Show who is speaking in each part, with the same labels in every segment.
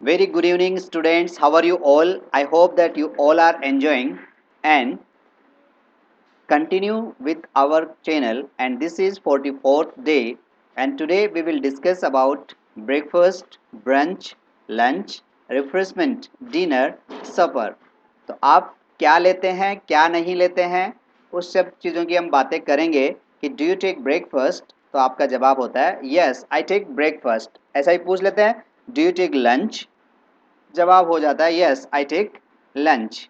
Speaker 1: Very good evening, students. How are you all? I hope that you all are enjoying and continue with our channel. And this is 44th day. And today we will discuss about breakfast, brunch, lunch, refreshment, dinner, supper. तो आप क्या लेते हैं, क्या नहीं लेते हैं, उस सब चीज़ों की हम बातें करेंगे कि डू यू टेक ब्रेकफास्ट। तो आपका जवाब होता है यस आई टेक ब्रेकफास्ट। ऐसा ही पूछ लेते हैं डू यू टेक लंच, जवाब हो जाता है यस आई टेक लंच।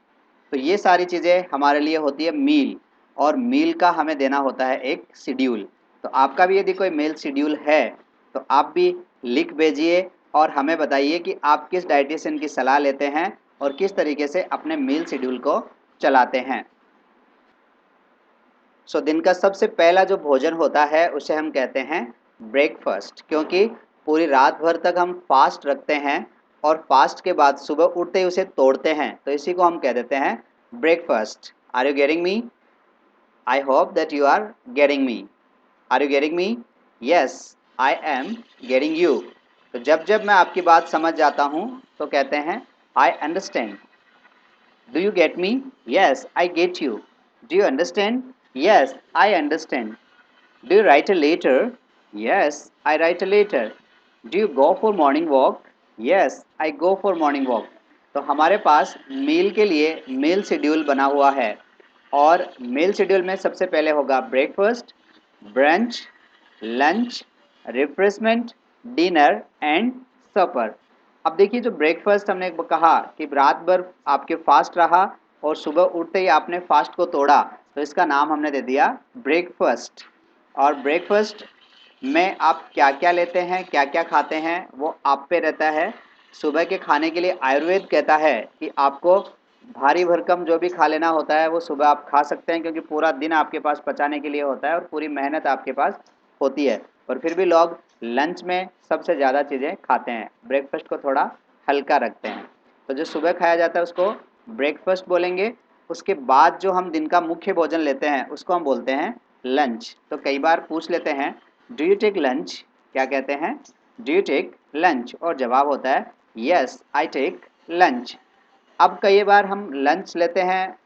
Speaker 1: तो ये सारी चीज़ें हमारे लिए होती है मील, और मील का हमें देना होता है एक शेड्यूल। तो आपका भी यदि कोई मील शेड्यूल है तो आप भी लिख भेजिए और हमें बताइए कि आप किस डाइटिशियन की सलाह लेते हैं और किस तरीके से अपने मील शेड्यूल को चलाते हैं। दिन का सबसे पहला जो भोजन होता है उसे हम कहते हैं ब्रेकफास्ट, क्योंकि पूरी रात भर तक हम फास्ट रखते हैं और फास्ट के बाद सुबह उठते ही उसे तोड़ते हैं, तो इसी को हम कह देते हैं breakfast. Are you getting me? I hope that you are getting me. Are you getting me? Yes, I am getting you. तो जब जब मैं आपकी बात समझ जाता हूँ तो कहते हैं I understand. Do you get me? Yes, I get you. Do you understand? Yes, I understand. Do you write a letter? Yes, I write a letter. Do you go for morning walk? Yes, I go for morning walk. तो हमारे पास मील के लिए मील schedule बना हुआ है, और मील schedule में सबसे पहले होगा breakfast, brunch, lunch, refreshment, dinner and supper. अब देखिए, जो ब्रेकफास्ट हमने कहा कि रात भर आपके फास्ट रहा और सुबह उठते ही आपने फास्ट को तोड़ा, तो इसका नाम हमने दे दिया ब्रेकफास्ट। और ब्रेकफास्ट में आप क्या क्या लेते हैं, क्या क्या खाते हैं, वो आप पे रहता है। सुबह के खाने के लिए आयुर्वेद कहता है कि आपको भारी भरकम जो भी खा लेना होता है वो सुबह आप खा सकते हैं, क्योंकि पूरा दिन आपके पास पचाने के लिए होता है और पूरी मेहनत आपके पास होती है। और फिर भी लोग लंच में सबसे ज़्यादा चीज़ें खाते हैं, ब्रेकफास्ट को थोड़ा हल्का रखते हैं। तो जो सुबह खाया जाता है उसको ब्रेकफास्ट बोलेंगे। उसके बाद जो हम दिन का मुख्य भोजन लेते हैं उसको हम बोलते हैं लंच। तो कई बार पूछ लेते हैं डू यू टेक लंच, क्या कहते हैं डू यू टेक लंच, और जवाब होता है यस आई टेक लंच। अब कई बार हम लंच लेते हैं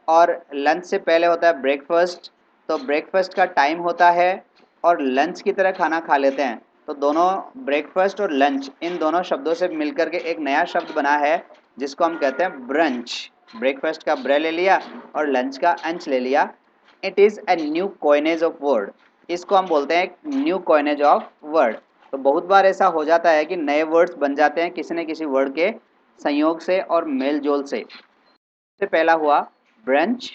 Speaker 1: और लंच से पहले होता है ब्रेकफास्ट, तो ब्रेकफास्ट का टाइम होता है और लंच की तरह खाना खा लेते हैं। तो दोनों ब्रेकफास्ट और लंच, इन दोनों शब्दों से मिलकर के एक नया शब्द बना है जिसको हम कहते हैं ब्रंच। ब्रेकफास्ट का ब्रे ले लिया और लंच का अंच ले लिया। It is a new coinage of word. इसको हम बोलते हैं न्यू कॉइनेज ऑफ वर्ड। तो बहुत बार ऐसा हो जाता है कि नए वर्ड्स बन जाते हैं किसी न किसी वर्ड के संयोग से और मेल जोल से। सबसे पहला हुआ ब्रंच,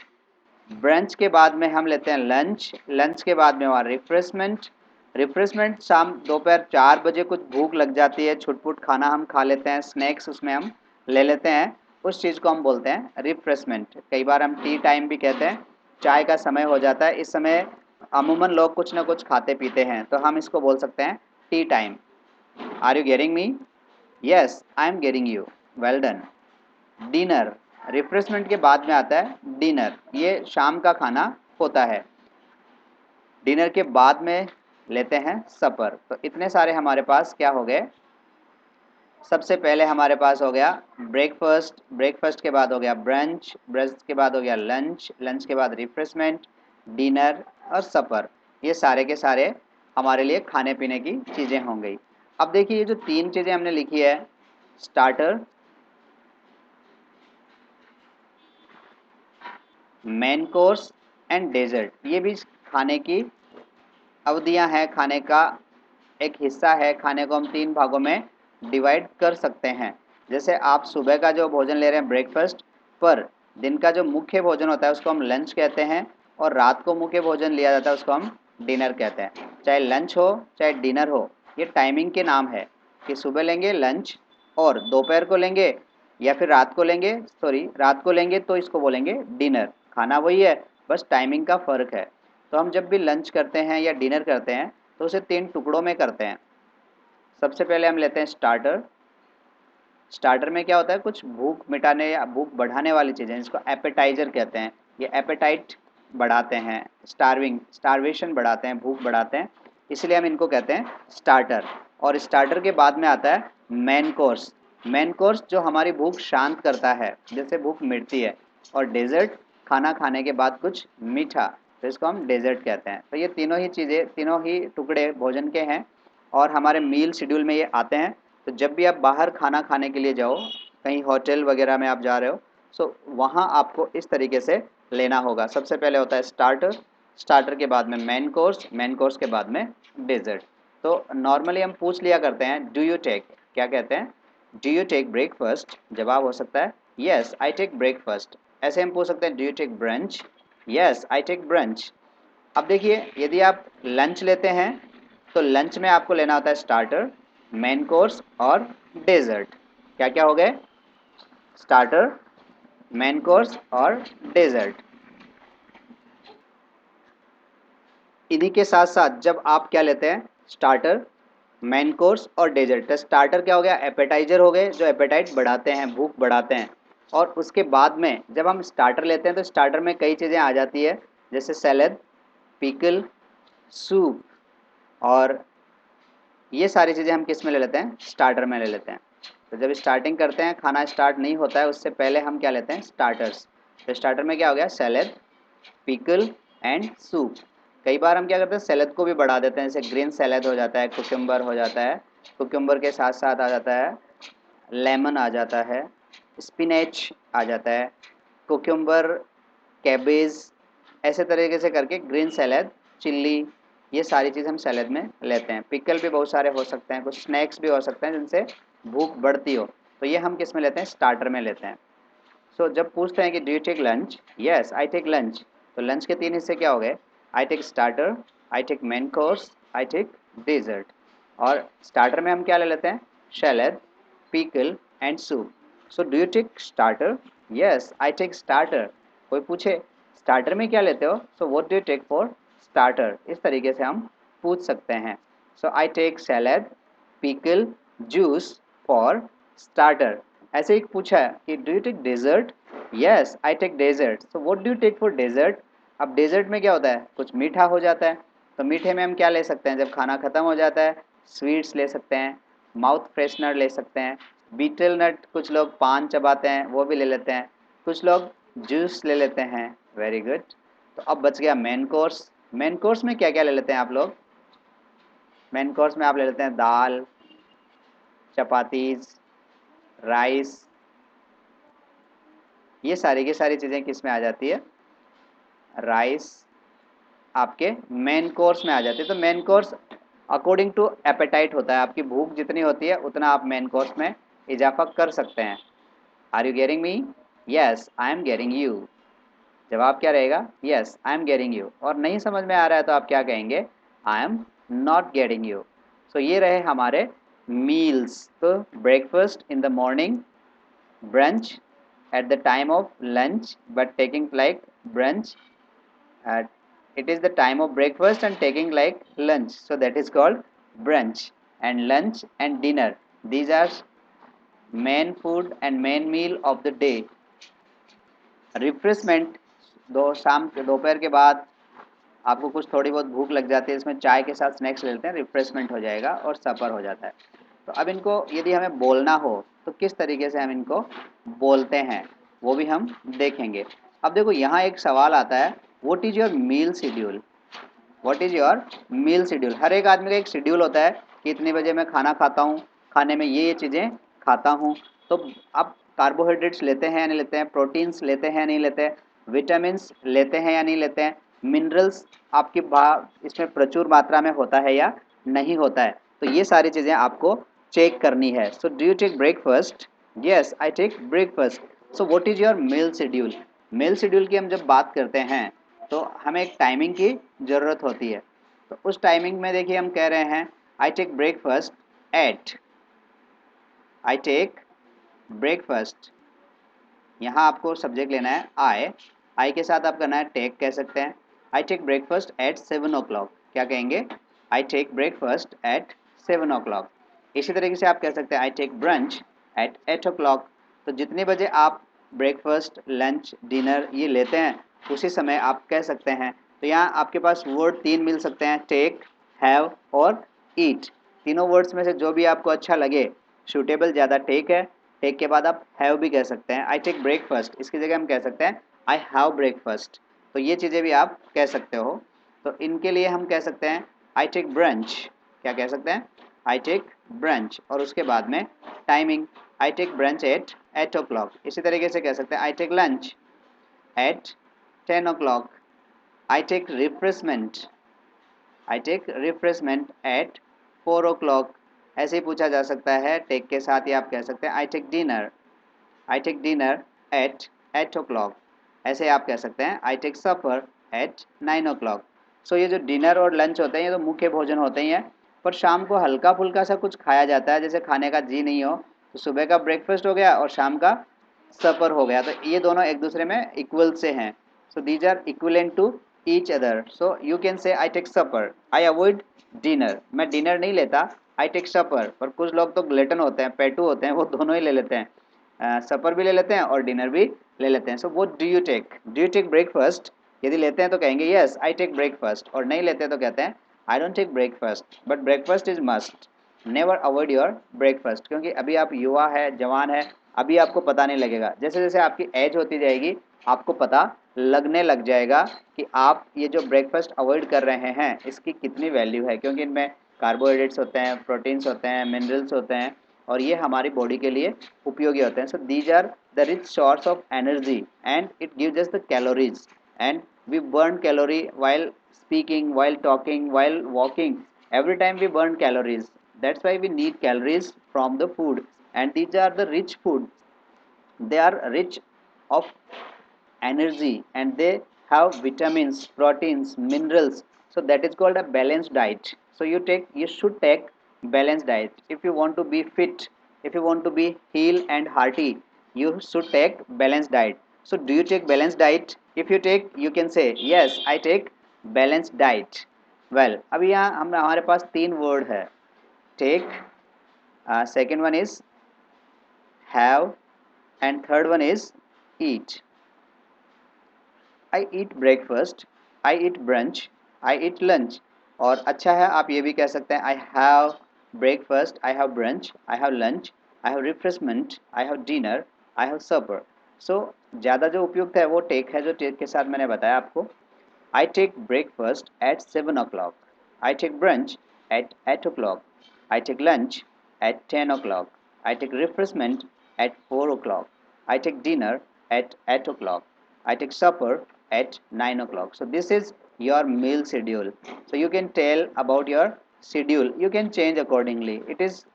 Speaker 1: ब्रंच के बाद में हम लेते हैं लंच, लंच के बाद में हुआ रिफ्रेशमेंट, रिफ्रेशमेंट शाम दोपहर 4 बजे कुछ भूख लग जाती है, छुटपुट खाना हम खा लेते हैं, स्नैक्स उसमें हम ले लेते हैं, उस चीज़ को हम बोलते हैं रिफ्रेशमेंट। कई बार हम टी टाइम भी कहते हैं, चाय का समय हो जाता है, इस समय अमूमन लोग कुछ ना कुछ खाते पीते हैं, तो हम इसको बोल सकते हैं tea time. Are you getting me? Yes I am getting you, well done. Dinner, refreshment के बाद में आता है डिनर, ये शाम का खाना होता है। डिनर के बाद में लेते हैं सपर। तो इतने सारे हमारे पास क्या हो गए, सबसे पहले हमारे पास हो गया ब्रेकफास्ट, ब्रेकफास्ट के बाद हो गया ब्रंच, ब्रंच के बाद हो गया लंच, लंच के बाद रिफ्रेशमेंट, डिनर और सपर। ये सारे के सारे हमारे लिए खाने पीने की चीज़ें हो गई। अब देखिए, ये जो तीन चीज़ें हमने लिखी है, starter, main course and dessert, ये भी खाने की अवधियां हैं, खाने का एक हिस्सा है। खाने को हम तीन भागों में डिवाइड कर सकते हैं। जैसे आप सुबह का जो भोजन ले रहे हैं ब्रेकफास्ट, पर दिन का जो मुख्य भोजन होता है उसको हम लंच कहते हैं, और रात को मुख्य भोजन लिया जाता है उसको हम डिनर कहते हैं। चाहे लंच हो चाहे डिनर हो, ये टाइमिंग के नाम है कि सुबह लेंगे लंच और दोपहर को लेंगे या फिर रात को लेंगे, सॉरी रात को लेंगे तो इसको बोलेंगे डिनर। खाना वही है, बस टाइमिंग का फ़र्क है। तो हम जब भी लंच करते हैं या डिनर करते हैं तो उसे तीन टुकड़ों में करते हैं। सबसे पहले हम लेते हैं स्टार्टर। स्टार्टर में क्या होता है, कुछ भूख मिटाने या भूख बढ़ाने वाली चीज़ें, जिसको एपेटाइजर कहते हैं। ये एपेटाइट बढ़ाते हैं, स्टारवेशन बढ़ाते हैं, भूख बढ़ाते हैं, इसलिए हम इनको कहते हैं स्टार्टर। और स्टार्टर के बाद में आता है मेन कोर्स। मेन कोर्स जो हमारी भूख शांत करता है, जैसे भूख मिटती है, और डेजर्ट खाना खाने के बाद कुछ मीठा, तो इसको हम डेजर्ट कहते हैं। तो ये तीनों ही चीज़ें, तीनों ही टुकड़े भोजन के हैं और हमारे मील शेड्यूल में ये आते हैं। तो जब भी आप बाहर खाना खाने के लिए जाओ, कहीं होटल वगैरह में आप जा रहे हो, सो वहाँ आपको इस तरीके से लेना होगा। सबसे पहले होता है स्टार्टर, स्टार्टर के बाद में मेन कोर्स, मेन कोर्स के बाद में डेजर्ट। तो नॉर्मली हम पूछ लिया करते हैं डू यू टेक, क्या कहते हैं, डू यू टेक ब्रेकफास्ट, जवाब हो सकता है यस आई टेक ब्रेकफास्ट। ऐसे हम पूछ सकते हैं do you take brunch, yes I take brunch. अब देखिए, यदि आप लंच लेते हैं तो लंच में आपको लेना होता है स्टार्टर, मेन कोर्स और डेजर्ट। क्या क्या हो गए, स्टार्टर, मेन कोर्स और डेजर्ट। इन्हीं के साथ साथ जब आप क्या लेते हैं, स्टार्टर, मेन कोर्स और डेजर्ट। तो स्टार्टर क्या हो गया, एपेटाइजर हो गए, जो एपेटाइट बढ़ाते हैं, भूख बढ़ाते हैं। और उसके बाद में जब हम स्टार्टर लेते हैं तो स्टार्टर में कई चीज़ें आ जाती है, जैसे सैलड, पिकल, सूप, और ये सारी चीज़ें हम किस में ले लेते हैं, स्टार्टर में ले लेते हैं। तो जब स्टार्टिंग करते हैं, खाना स्टार्ट नहीं होता है उससे पहले हम क्या लेते हैं, स्टार्टर्स। तो स्टार्टर में क्या हो गया, सैलड, पिकल एंड सूप। कई बार हम क्या करते हैं, सैलड को भी बढ़ा देते हैं, जैसे ग्रीन सैलड हो जाता है, कुकुम्बर हो जाता है, कुकुम्बर के साथ साथ आ जाता है लेमन, आ जाता है स्पिनच, आ जाता है कुकुम्बर, कैबेज, ऐसे तरीके से करके ग्रीन सैलड, चिल्ली, ये सारी चीज़ हम सैलड में लेते हैं। पिकल भी बहुत सारे हो सकते हैं, कुछ स्नैक्स भी हो सकते हैं जिनसे भूख बढ़ती हो, तो ये हम किस में लेते हैं, स्टार्टर में लेते हैं। सो जब पूछते हैं कि do you take lunch, yes I take lunch, तो लंच के तीन हिस्से क्या हो गए, I take starter, I take main course, I take dessert. और स्टार्टर में हम क्या ले लेते हैं, salad, pickle and soup. So do you take starter, yes I take starter. कोई पूछे स्टार्टर में क्या लेते हो, so what do you take for starter, इस तरीके से हम पूछ सकते हैं। So I take salad, pickle, juice for starter. ऐसे ही पूछा है कि do you take dessert, yes I take dessert. So what do you take for dessert. अब डेजर्ट में क्या होता है, कुछ मीठा हो जाता है, तो मीठे में हम क्या ले सकते हैं, जब खाना खत्म हो जाता है, स्वीट्स ले सकते हैं, माउथ फ्रेशनर ले सकते हैं, बीटल नट, कुछ लोग पान चबाते हैं वो भी ले लेते हैं, कुछ लोग जूस ले लेते हैं। Very good. तो अब बच गया मेन कोर्स। मेन कोर्स में क्या क्या ले लेते हैं आप लोग, मेन कोर्स में आप ले लेते हैं दाल, चपातीज, राइस, ये सारी की सारी चीज़ें किस में आ जाती है, राइस आपके मेन कोर्स में आ जाती है। तो main course according to appetite होता है, आपकी भूख जितनी होती है उतना आप मेन कोर्स में इजाफा कर सकते हैं। Are you getting me, yes I am getting you. जवाब क्या रहेगा, yes I am getting you. और नहीं समझ में आ रहा है तो आप क्या कहेंगे, I am not getting you. So ये रहे हमारे मील्स। तो breakfast in the morning, brunch at the time of lunch but taking like brunch at, it is the time of breakfast and taking like lunch, so that is called brunch. And lunch and dinner, these are main food and main meal of the day. Refreshment, दो शाम के दोपहर के बाद आपको कुछ थोड़ी बहुत भूख लग जाती है, इसमें चाय के साथ स्नैक्स ले लेते हैं, रिफ्रेशमेंट हो जाएगा और सफ़र हो जाता है। तो अब इनको यदि हमें बोलना हो तो किस तरीके से हम इनको बोलते हैं वो भी हम देखेंगे। अब देखो यहाँ एक सवाल आता है, what is your meal schedule, what is your meal schedule. हर एक आदमी का एक शेड्यूल होता है कि इतने बजे मैं खाना खाता हूँ, खाने में ये चीज़ें खाता हूँ। तो अब कार्बोहाइड्रेट्स लेते हैं या नहीं लेते हैं, प्रोटीन्स लेते हैं या नहीं लेते हैं, विटामिन्स लेते हैं या नहीं लेते हैं, मिनरल्स आपकी इसमें प्रचुर मात्रा में होता है या नहीं होता है। तो ये सारी चीज़ें आपको चेक करनी है। So do you take breakfast, yes I take breakfast. So what is your meal schedule. Meal schedule की हम जब बात करते हैं तो हमें एक टाइमिंग की ज़रूरत होती है। तो उस टाइमिंग में देखिए हम कह रहे हैं I take breakfast at, I take breakfast, यहाँ आपको सब्जेक्ट लेना है आई के साथ आप करना है टेक, कह सकते हैं I take breakfast at 7 o'clock, क्या कहेंगे, आई टेक ब्रेकफास्ट एट 7 o'clock। इसी तरीके से आप कह सकते हैं I take brunch at 8 o'clock। तो जितने बजे आप ब्रेकफास्ट, लंच, डिनर ये लेते हैं उसी समय आप कह सकते हैं। तो यहाँ आपके पास वर्ड तीन मिल सकते हैं, टेक, हैव और ईट। तीनों वर्ड्स में से जो भी आपको अच्छा लगे सूटेबल ज़्यादा टेक है, टेक के बाद आप हैव भी कह सकते हैं। आई टेक ब्रेकफास्ट, इसकी जगह हम कह सकते हैं आई हैव ब्रेकफास्ट। तो ये चीज़ें भी आप कह सकते हो। तो इनके लिए हम कह सकते हैं आई टेक ब्रंच। क्या कह सकते हैं? I take brunch. और उसके बाद में timing, I take brunch at 8 o'clock। इसी तरीके से कह सकते हैं I take lunch at 10 o'clock। I take refreshment, I take refreshment at 4 o'clock। ऐसे ही पूछा जा सकता है टेक के साथ ही आप कह सकते हैं I take dinner, I take dinner at 8 o'clock। ऐसे आप कह सकते हैं I take suffer eight 9 o'clock। सो ये जो डिनर और लंच होते हैं ये तो मुख्य भोजन होते ही हैं, पर शाम को हल्का फुल्का सा कुछ खाया जाता है, जैसे खाने का जी नहीं हो तो सुबह का ब्रेकफास्ट हो गया और शाम का सपर हो गया। तो ये दोनों एक दूसरे में इक्वल से हैं। So these are equivalent to each other. So you can say I take supper, I avoid dinner. मैं डिनर नहीं लेता, आई टेक सपर। पर कुछ लोग तो ग्लेटन होते हैं, पेटू होते हैं, वो दोनों ही ले लेते हैं, सपर भी ले लेते हैं और डिनर भी ले लेते हैं। सो वो डू यू टेक ब्रेकफास्ट? यदि लेते हैं तो कहेंगे यस आई टेक ब्रेकफास्ट, और नहीं लेते तो कहते हैं I don't take breakfast but breakfast is must. Never avoid your breakfast, क्योंकि अभी आप युवा है, जवान है, अभी आपको पता नहीं लगेगा। जैसे जैसे आपकी एज होती जाएगी आपको पता लगने लग जाएगा कि आप ये जो ब्रेकफास्ट अवॉइड कर रहे हैं इसकी कितनी वैल्यू है, क्योंकि इनमें कार्बोहाइड्रेट्स होते हैं, प्रोटीन्स होते हैं, मिनरल्स होते हैं, और ये हमारी बॉडी के लिए उपयोगी होते हैं। So these are the rich source of energy and it gives us the calories and we burn calorie while speaking, while talking, while walking. Every time we burn calories. That's why we need calories from the food. And these are the rich food. They are rich of energy and they have vitamins, proteins, minerals. So that is called a balanced diet. So you should take balanced diet. If you want to be fit, if you want to be heal and hearty, you should take balanced diet. So do you take balanced diet? If you take, you can say yes I take balanced diet. Well, अभी यहाँ हमारे पास तीन word है, take, second one is have, and third one is eat. I eat breakfast, I eat brunch, I eat lunch. और अच्छा है आप ये भी कह सकते हैं I have breakfast, I have brunch, I have lunch, I have refreshment, I have dinner, I have supper. So ज़्यादा जो उपयुक्त है वो टेक है, जो टेक के साथ मैंने बताया आपको। I take breakfast at 7 o'clock, I take brunch at 8 o'clock, I take lunch at 10 o'clock, I take refreshment at 4 o'clock, I take dinner at 8 o'clock. I take supper at 9 o'clock. So this is your meal schedule. So you can tell about your schedule. You can change accordingly. It is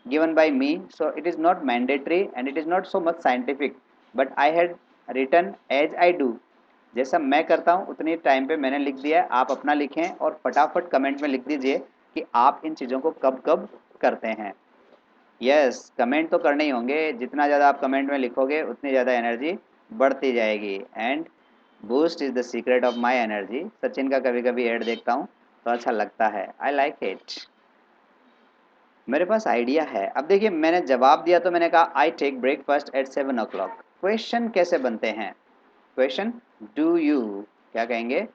Speaker 1: given by me. So it is not mandatory and it is not so much scientific. But I had written as I do. जैसा मैं करता हूँ उतनी time पे मैंने लिख दिया है, आप अपना लिखें और फटाफट कमेंट में लिख दीजिए कि आप इन चीज़ों को कब कब करते हैं। यस, कमेंट तो करने ही होंगे, जितना ज़्यादा आप कमेंट में लिखोगे उतनी ज़्यादा एनर्जी बढ़ती जाएगी। And boost is the secret of my energy. Sachin का कभी कभी ऐड देखता हूँ तो अच्छा लगता है, आई लाइक इट। मेरे पास आइडिया है। अब देखिए मैंने जवाब दिया तो मैंने कहा I take breakfast at 7 o'clock। Question कैसे बनते हैं? क्वेश्चन डू यू, क्या कहेंगे?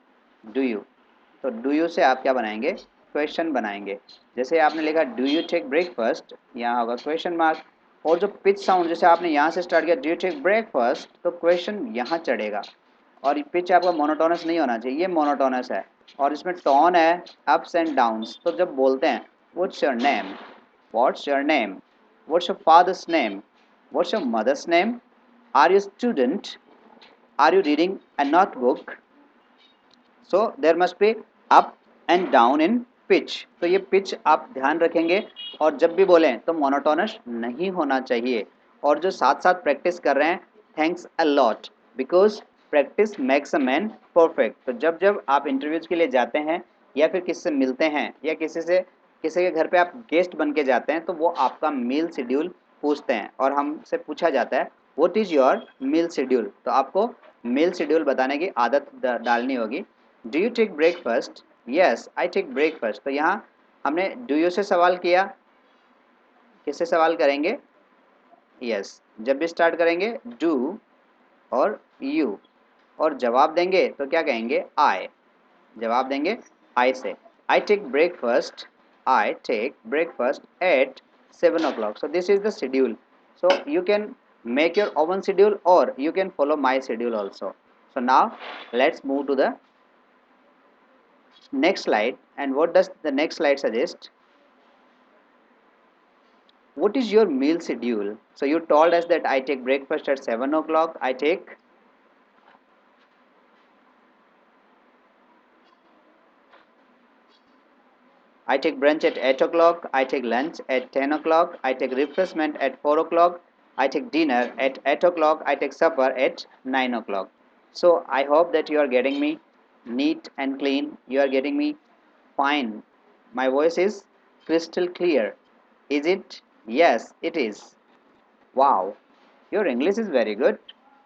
Speaker 1: Do you. तो डू यू से आप क्या बनाएंगे? क्वेश्चन बनाएंगे। जैसे आपने लिखा डू यू टेक ब्रेकफास्ट, यहाँ होगा क्वेश्चन मार्क। और जो पिच साउंड जैसे आपने यहाँ से स्टार्ट किया डू यू टेक ब्रेकफास्ट, तो क्वेश्चन यहाँ चढ़ेगा। और पिच आपका मोनोटोनस नहीं होना चाहिए, ये मोनोटोनस है और इसमें टोन है अप्स एंड डाउन्स। तो जब बोलते हैं what's your name, what's your name, what's your father's name, what's your mother's name, are you student, are you reading a notebook. So there must be up and down in pitch. तो ये pitch आप ध्यान रखेंगे और जब भी बोलें तो मोनोटोनस नहीं होना चाहिए। और जो साथ साथ प्रैक्टिस कर रहे हैं, thanks a lot, because practice makes a man perfect. तो जब जब आप इंटरव्यूज के लिए जाते हैं या फिर किसी से मिलते हैं या किसी के घर पे आप गेस्ट बन के जाते हैं तो वो आपका मील शेड्यूल पूछते हैं और हमसे पूछा जाता है what is your meal schedule. तो आपको मील शेड्यूल बताने की आदत डालनी होगी। Do you take breakfast? Yes I take breakfast. तो यहाँ हमने डू यू से सवाल किया, किससे सवाल करेंगे? यस, जब भी स्टार्ट करेंगे डू और यू, और जवाब देंगे तो क्या कहेंगे? आई। जवाब देंगे आई से। I take breakfast, I take breakfast at 7 o'clock. So this is the schedule. So you can make your own schedule or you can follow my schedule also. So now let's move to the next slide. And what does the next slide suggest? What is your meal schedule? So you told us that I take breakfast at 7 o'clock. I take brunch at 8 o'clock, I take lunch at 10 o'clock, I take refreshment at 4 o'clock, I take dinner at 8 o'clock, I take supper at 9 o'clock. So I hope that you are getting me neat and clean, you are getting me fine. My voice is crystal clear. Is it? Yes, it is. Wow your English is very good.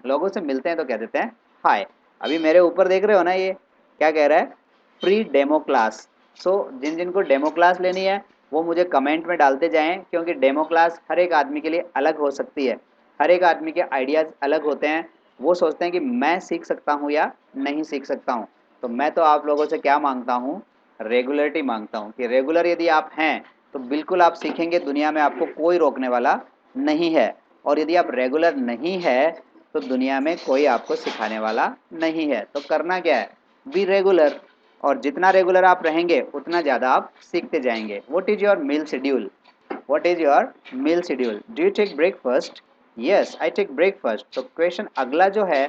Speaker 1: लोगों से मिलते हैं तो कह देते हैं हाय. अभी मेरे ऊपर देख रहे हो ना, ये क्या कह रहा है? Free demo class. सो जिन जिनको डेमो क्लास लेनी है वो मुझे कमेंट में डालते जाएं, क्योंकि डेमो क्लास हर एक आदमी के लिए अलग हो सकती है. हर एक आदमी के आइडियाज़ अलग होते हैं. वो सोचते हैं कि मैं सीख सकता हूँ या नहीं सीख सकता हूँ. तो मैं तो आप लोगों से क्या मांगता हूँ? रेगुलरिटी मांगता हूँ कि रेगुलर यदि आप हैं तो बिल्कुल आप सीखेंगे. दुनिया में आपको कोई रोकने वाला नहीं है. और यदि आप रेगुलर नहीं है तो दुनिया में कोई आपको सिखाने वाला नहीं है. तो करना क्या है? Be regular. और जितना रेगुलर आप रहेंगे उतना ज़्यादा आप सीखते जाएंगे. What is your meal schedule? What is your meal schedule? Do you take breakfast? Yes I take breakfast. तो क्वेश्चन अगला जो है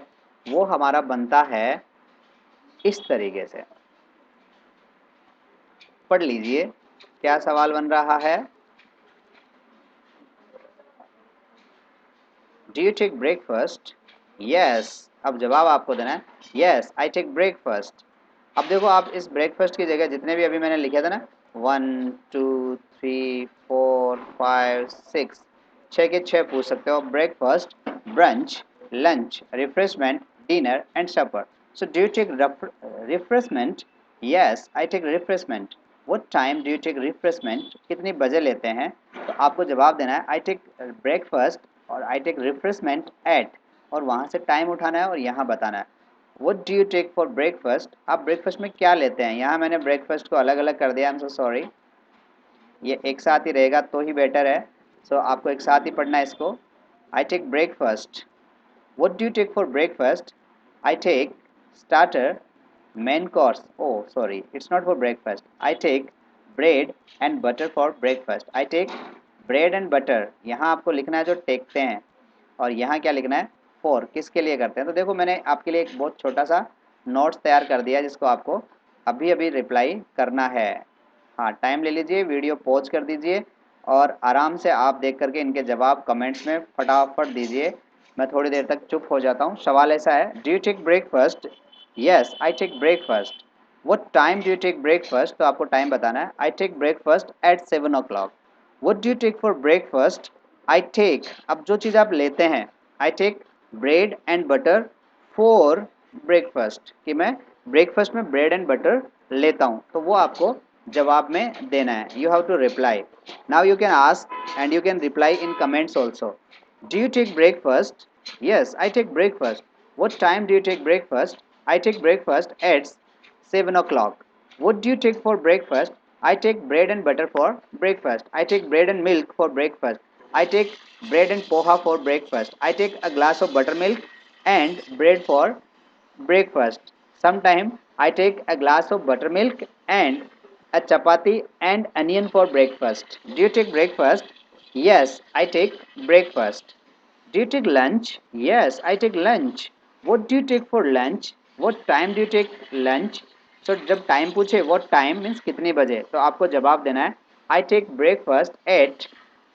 Speaker 1: वो हमारा बनता है इस तरीके से. पढ़ लीजिए क्या सवाल बन रहा है. Do you take breakfast? Yes. अब जवाब आपको देना है यस आई टेक ब्रेकफास्ट. अब देखो आप इस ब्रेकफास्ट की जगह जितने भी अभी मैंने लिखे थे ना 1 2 3 4 5 6 छः के छः पूछ सकते हो. Breakfast, brunch, lunch, refreshment, dinner and supper. So do you take refreshment? Yes I take refreshment. What time do you take refreshment? कितनी बजे लेते हैं? तो आपको जवाब देना है आई टेक ब्रेकफास्ट और आई टेक रिफ्रेशमेंट एट, और वहाँ से टाइम उठाना है और यहाँ बताना है. What do you take for breakfast? आप ब्रेकफास्ट में क्या लेते हैं? यहाँ मैंने ब्रेकफास्ट को अलग अलग कर दिया. I am so sorry. ये एक साथ ही रहेगा तो ही बेटर है. सो आपको एक साथ ही पढ़ना है इसको. I take breakfast. What do you take for breakfast? I take starter, main course. Oh sorry, it's not for breakfast. I take bread and butter for breakfast. I take bread and butter. यहाँ आपको लिखना है जो टेकते हैं, और यहाँ क्या लिखना है? फॉर. किसके लिए करते हैं? तो देखो मैंने आपके लिए एक बहुत छोटा सा नोट्स तैयार कर दिया जिसको आपको अभी अभी रिप्लाई करना है. हाँ, टाइम ले लीजिए, वीडियो पॉज कर दीजिए और आराम से आप देख करके इनके जवाब कमेंट्स में फटाफट दीजिए. मैं थोड़ी देर तक चुप हो जाता हूँ. सवाल ऐसा है, do you take breakfast? Yes I take breakfast. What time do you take breakfast? तो आपको टाइम बताना है. I take breakfast at 7 o'clock. What do you take for breakfast? I take. अब जो चीज़ आप लेते हैं, I take bread and butter for breakfast, कि मैं ब्रेकफास्ट में ब्रेड एंड बटर लेता हूँ. तो वो आपको जवाब में देना है. You have to reply. Now you can ask and you can reply in comments also. Do you take breakfast? Yes I take breakfast. What time do you take breakfast? I take breakfast at 7 o'clock. What do you take for breakfast? I take bread and butter for breakfast. I take bread and milk for breakfast. I take bread and poha for breakfast. I take a glass of buttermilk and bread for breakfast. Sometime I take a glass of buttermilk and a chapati and onion for breakfast. Do you take breakfast? Yes, I take breakfast. Do you take lunch? Yes, I take lunch. What do you take for lunch? What time do you take lunch? So जब time पूछे what time means कितने बजे, तो आपको जवाब देना है I take breakfast at,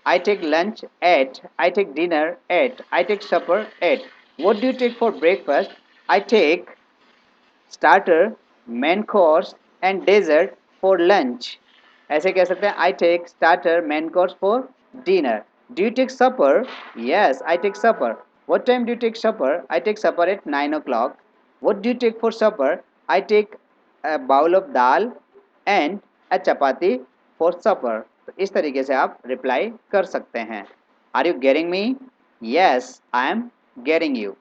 Speaker 1: I take lunch at, I take dinner at, I take supper at. What do you take for breakfast? I take starter, main course and dessert for lunch. ऐसे कह सकते हैं I take starter, main course for dinner. Do you take supper? Yes, I take supper. What time do you take supper? I take supper at 9 o'clock. What do you take for supper? I take a bowl of dal and a chapati for supper. तो इस तरीके से आप reply कर सकते हैं. Are you getting me? Yes, I am getting you.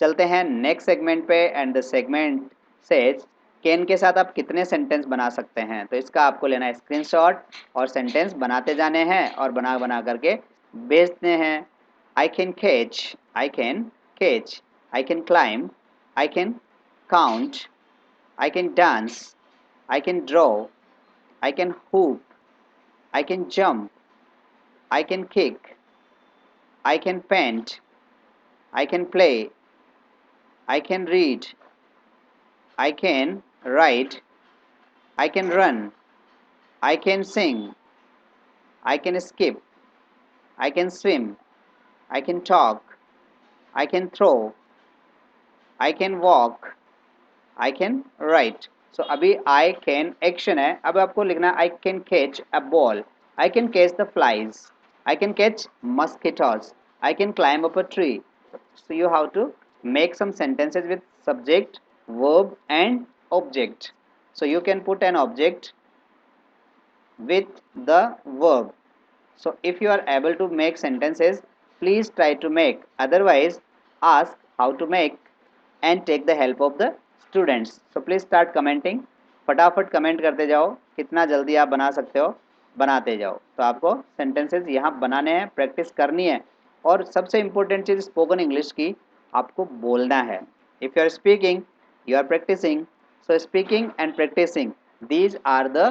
Speaker 1: चलते हैं नेक्स्ट सेगमेंट पे. And the segment says can के साथ आप कितने सेंटेंस बना सकते हैं, तो इसका आपको लेना है स्क्रीनशॉट और सेंटेंस बनाते जाने हैं और बना बना करके भेजते हैं। I can catch, I can catch, I can climb, I can count, I can dance, I can draw, I can hoop, I can jump, I can kick, I can paint, I can play, I can read, I can write, I can run, I can sing, I can skip, I can swim, I can talk, I can throw, I can walk, I can write. So अभी I can action है, अब आपको लिखना I can catch a ball, I can catch the flies, I can catch mosquitoes, I can climb up a tree. So you have to make some sentences with subject, verb and object. So you can put an object with the verb. So if you are able to make sentences, please try to make. Otherwise, ask how to make and take the help of the students. So please start commenting. फटाफट comment करते जाओ, कितना जल्दी आप बना सकते हो बनाते जाओ। तो आपको सेंटेंसेस यहाँ बनाने हैं, प्रैक्टिस करनी है, और सबसे इम्पोर्टेंट चीज़ स्पोकन इंग्लिश की, आपको बोलना है। If you are speaking, you are practicing. So speaking and practicing, these are the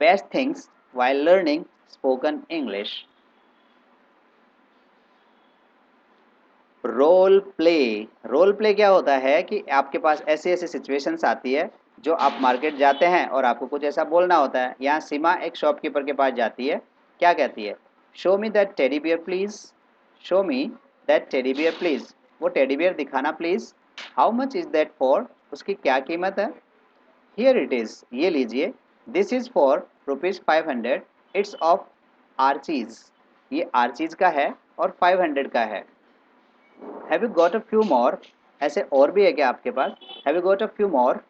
Speaker 1: best things while learning spoken English. Role play. Role play क्या होता है कि आपके पास ऐसी ऐसी सिचुएशंस आती है जो आप मार्केट जाते हैं और आपको कुछ ऐसा बोलना होता है। यहाँ सीमा एक शॉपकीपर के पास जाती है, क्या कहती है, show me that teddy bear please, show me that teddy bear please, वो टेडी बियर दिखाना please. How much is that for, उसकी क्या कीमत है। हियर इट इज, ये लीजिए, this is for ₹500, it's of Archies, ये आर्चीज का है और 500 का है। Have you got a few more, ऐसे और भी है क्या आपके पास, have you got a few more,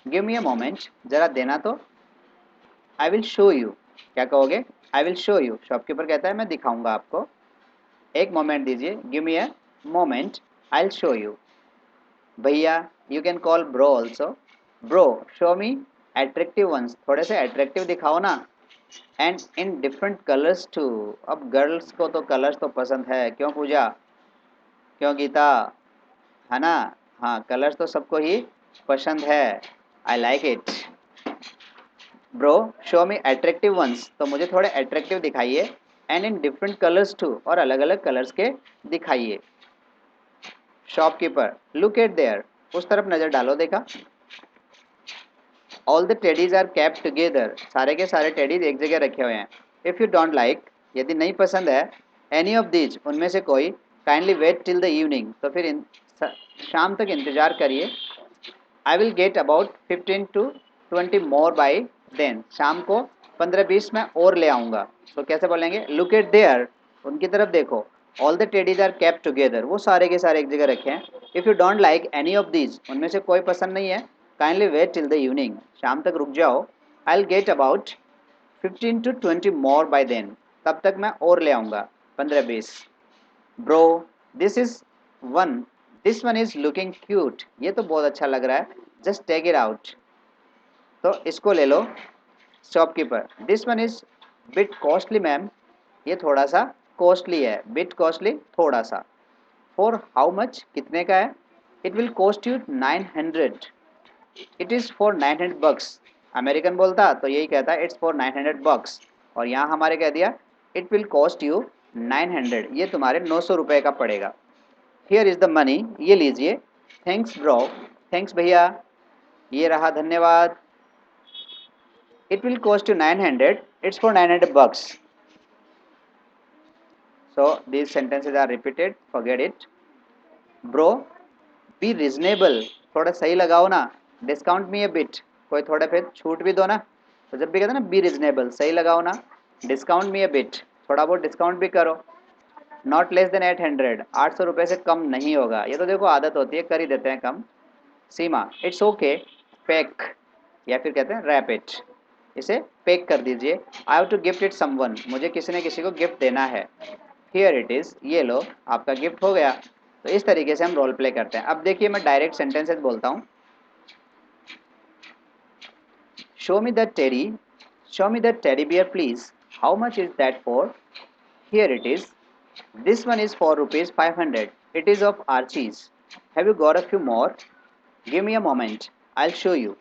Speaker 1: give me a moment, जरा देना तो, आई विल शो यू, क्या कहोगे, I will show you, shopkeeper कहता है मैं दिखाऊंगा आपको, एक मोमेंट दीजिए, give me a moment, I will show you. भैया, you can call bro also, bro show me attractive ones, थोड़े से एट्रैक्टिव दिखाओ ना, and in different colours too, अब गर्ल्स को तो कलर्स तो पसंद है, क्यों पूजा, क्यों गीता, है ना, हाँ कलर्स तो सबको ही पसंद है, I like it. Bro show me attractive ones, तो मुझे थोड़े एट्रैक्टिव दिखाइए, and in different colours too, और अलग अलग कलर्स के दिखाइए। शॉपकीपर लुक एट देयर, उस तरफ नज़र डालो, देखा, all the teddies are kept together, सारे के सारे टेडीज एक जगह रखे हुए हैं। इफ़ यू डोंट लाइक, यदि नहीं पसंद है, एनी ऑफ दीज, उनमें से कोई, kindly wait till the evening, तो फिर शाम तक इंतज़ार करिए। I will get about 15 to 20 more by then, शाम को 15-20 में और ले आऊँगा। तो कैसे बोलेंगे, लुक एट देयर, उनकी तरफ देखो, all the teddies are kept together, वो सारे के सारे एक जगह रखे हैं। If you don't like any of these, उनमें से कोई पसंद नहीं है, kindly wait till the evening, शाम तक रुक जाओ। I will get about 15 to 20 more by then, तब तक मैं और ले आऊँगा 15-20। Bro this is one, this one is looking cute, ये तो बहुत अच्छा लग रहा है, जस्ट टेक इट आउट, तो इसको ले लो। Shopkeeper this one is bit costly ma'am, ये थोड़ा सा कॉस्टली है, बिट कॉस्टली थोड़ा सा। फॉर हाउ मच, कितने का है, it will cost you 900, it is for 900 bucks, American बोलता तो यही कहता है इट्स फॉर 900 बक्स, और यहाँ हमारे कह दिया इट विल कॉस्ट यू 900, ये तुम्हारे 900 रुपये का पड़ेगा। हियर इज़ द मनी, ये लीजिए, थैंक्स ब्रो, थैंक्स भैया, ये रहा, धन्यवाद। It will cost you 900, it's for 900 bucks. So these sentences are repeated, forget it. Bro be reasonable, थोड़ा सही लगाओ ना, डिस्काउंट मी ए बिट, कोई थोड़ा फिर छूट भी दो ना, तो जब भी कहते हैं ना बी रिजनेबल, सही लगाओ ना, डिस्काउंट मी ए बिट, थोड़ा बहुत डिस्काउंट भी करो। नॉट लेस देन 800, 800 रुपये से कम नहीं होगा, ये तो देखो आदत होती है, कर ही देते हैं कम। सीमा इट्स ओके, पैक, या फिर कहते हैं रैप इट, इसे पैक कर दीजिए। I have to gift it someone, मुझे किसी ने किसी को गिफ्ट देना है। हियर इट इज़, ये लो आपका गिफ्ट हो गया। तो इस तरीके से हम रोल प्ले करते हैं। अब देखिए मैं डायरेक्ट सेंटेंसेस बोलता हूँ। Show me the teddy. Show me the teddy bear, please. How much is that for? Here it is. This one is for rupees 500. It is of Archie's. Have you got a few more? Give me a moment. I'll show you.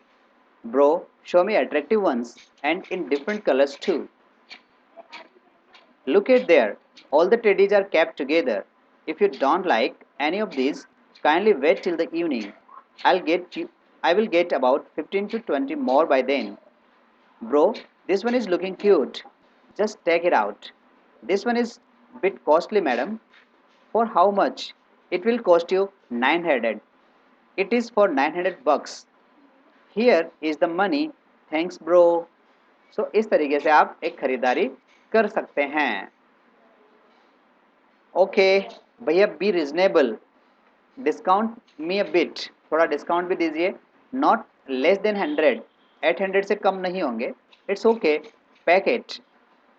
Speaker 1: Bro, show me attractive ones and in different colors too. Look at there. All the teddies are kept together. If you don't like any of these, kindly wait till the evening. I will get about 15 to 20 more by then. Bro, this one is looking cute. Just take it out. This one is bit costly, madam. For how much? It will cost you 900. It is for 900 bucks. Here is the money. Thanks bro. So इस तरीके से आप एक खरीदारी कर सकते हैं. Okay भैया be reasonable. Discount me a bit. थोड़ा डिस्काउंट भी दीजिए. Not less than 100. 800 से कम नहीं होंगे. It's okay. Pack it.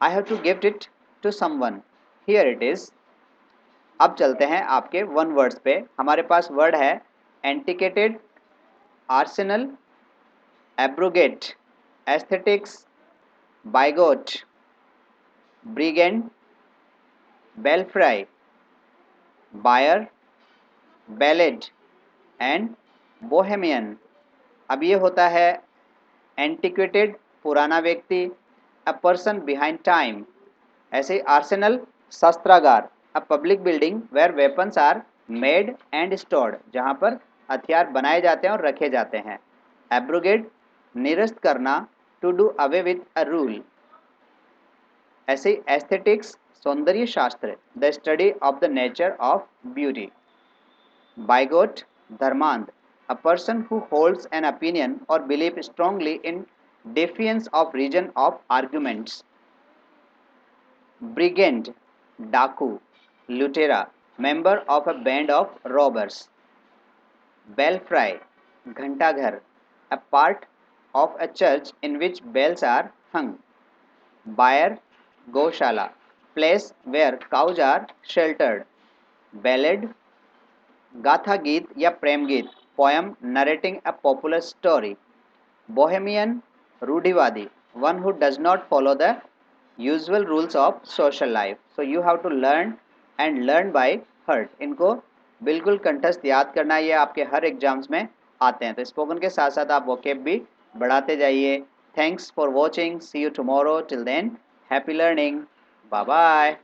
Speaker 1: I have to gift it to someone. Here it is. अब चलते हैं आपके वन वर्ड्स पे. हमारे पास वर्ड है antiquated, arsenal, abrogate, aesthetics, bigot, brigand, belfry, buyer, ballad and bohemian. अब ये होता है एंटिक्वेटेड, पुराना व्यक्ति, अ पर्सन बिहाइंड टाइम. ऐसे ही आर्सेनल, शस्त्रागार, a public building where weapons are made and stored, जहाँ पर हथियार बनाए जाते हैं और रखे जाते हैं. एब्रोगेट, निरस्त करना, to do away with a rule. ऐसे ही एस्थेटिक्स, सौंदर्य शास्त्र, the study of the nature of beauty. Bigot, धर्मांध, a person who holds an opinion or belief strongly in defiance of reason of arguments. Brigand, डाकू, लुटेरा, member of a band of robbers. Belfry, Ghantaghar, a part of a church in which bells are hung. Byre, गौशाला, place where cows are sheltered. Ballad, गाथा गीत या प्रेम गीत, poem narrating a popular story. Bohemian, रूढ़िवादी, one who does not follow the usual rules of social life. So you have to learn and learn by heart. इनको बिल्कुल कंठस्थ याद करना. ये आपके हर एग्जाम्स में आते हैं. तो स्पोकन के साथ साथ आप वोकेब भी बढ़ाते जाइए. Thanks for watching. See you tomorrow. Till then happy learning. Bye bye.